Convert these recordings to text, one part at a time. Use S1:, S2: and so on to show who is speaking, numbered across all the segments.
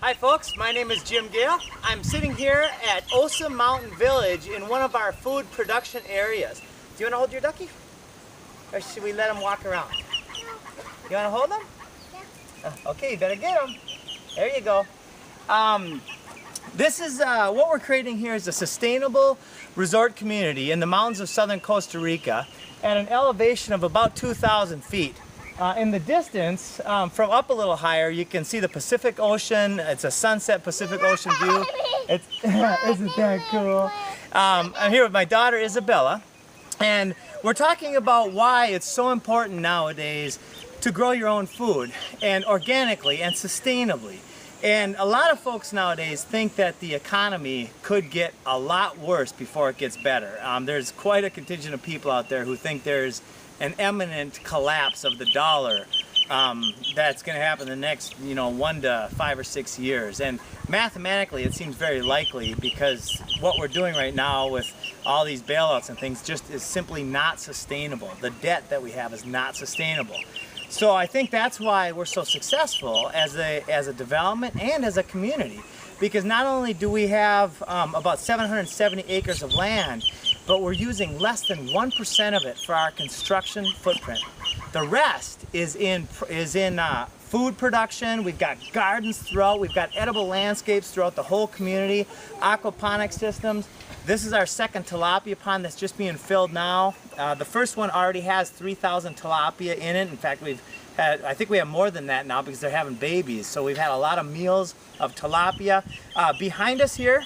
S1: Hi folks, my name is Jim Gale. I'm sitting here at Osa Mountain Village in one of our food production areas. Do you want to hold your ducky? Or should we let him walk around? You want to hold him? Yeah. Okay, you better get him. There you go. This is what we're creating here is a sustainable resort community in the mountains of southern Costa Rica at an elevation of about 2,000 feet. In the distance, from up a little higher, you can see the Pacific Ocean. It's a sunset Pacific Ocean view. Isn't that cool? I'm here with my daughter Isabella, and we're talking about why it's so important nowadays to grow your own food, and organically and sustainably. And a lot of folks nowadays think that the economy could get a lot worse before it gets better. There's quite a contingent of people out there who think there's an imminent collapse of the dollar that's going to happen in the next 1 to 5 or 6 years, and mathematically it seems very likely because what we're doing right now with all these bailouts and things just is simply not sustainable. The debt that we have is not sustainable. So I think that's why we're so successful as a development and as a community, because not only do we have about 770 acres of land, but we're using less than 1% of it for our construction footprint. The rest is in food production. We've got gardens throughout. We've got edible landscapes throughout the whole community, aquaponic systems. This is our second tilapia pond that's just being filled now. The first one already has 3,000 tilapia in it. In fact, I think we have more than that now because they're having babies. So we've had a lot of meals of tilapia. Behind us here,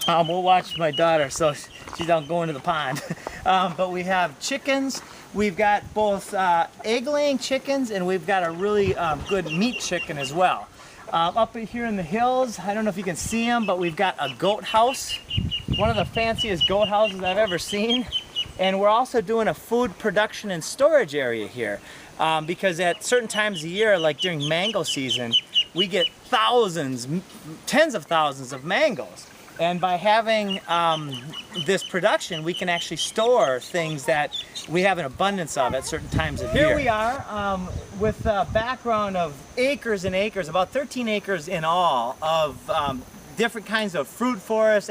S1: we'll watch my daughter so she's not going to the pond. But we have chickens. We've got both egg-laying chickens, and we've got a really good meat chicken as well. Up here in the hills, I don't know if you can see them, but we've got a goat house. One of the fanciest goat houses I've ever seen. And we're also doing a food production and storage area here because at certain times of year, like during mango season, we get thousands, tens of thousands of mangoes. And by having this production, we can actually store things that we have an abundance of at certain times of year. Here we are with a background of acres and acres, about 13 acres in all, of different kinds of fruit forests,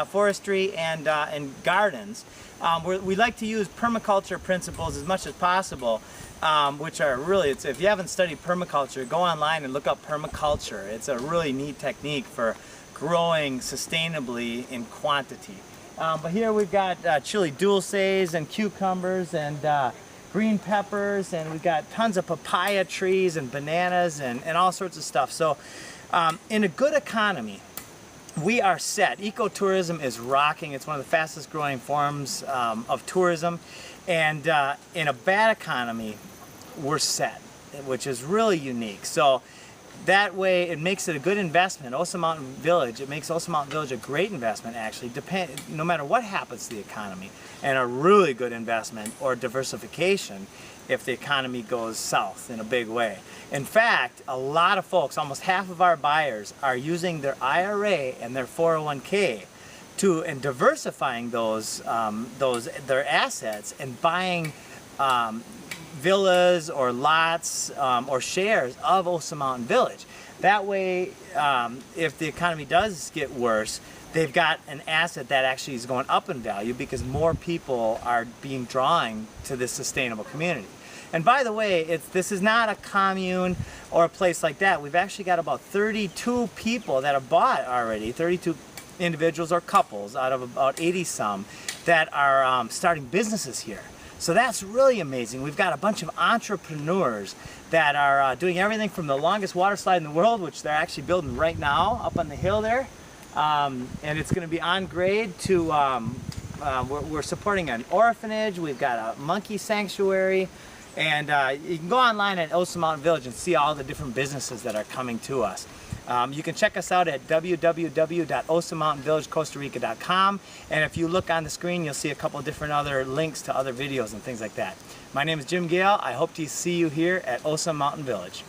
S1: forestry, and gardens. We like to use permaculture principles as much as possible, which are really, if you haven't studied permaculture, go online and look up permaculture. It's a really neat technique for growing sustainably in quantity. But here we've got chili dulces and cucumbers and green peppers, and we've got tons of papaya trees and bananas and all sorts of stuff. So in a good economy, we are set. Ecotourism is rocking. It's one of the fastest growing forms of tourism. And in a bad economy, we're set, which is really unique. So that way it makes it a good investment. Osa Mountain Village, it makes Osa Mountain Village a great investment actually, no matter what happens to the economy, and a really good investment or diversification if the economy goes south in a big way. In fact, a lot of folks, almost half of our buyers, are using their IRA and their 401k and diversifying their assets and buying villas or lots or shares of Osa Mountain Village. That way, if the economy does get worse, they've got an asset that actually is going up in value because more people are being drawn to this sustainable community. And by the way, this is not a commune or a place like that. We've actually got about 32 people that have bought already, 32 individuals or couples out of about 80 some that are starting businesses here. So that's really amazing. We've got a bunch of entrepreneurs that are doing everything from the longest water slide in the world, which they're actually building right now up on the hill there. And it's going to be on grade to, we're supporting an orphanage. We've got a monkey sanctuary. And you can go online at Osa Mountain Village and see all the different businesses that are coming to us. You can check us out at www.osamountainvillagecostarrica.com, and if you look on the screen, you'll see a couple different other links to other videos and things like that. My name is Jim Gale. I hope to see you here at Osa Mountain Village.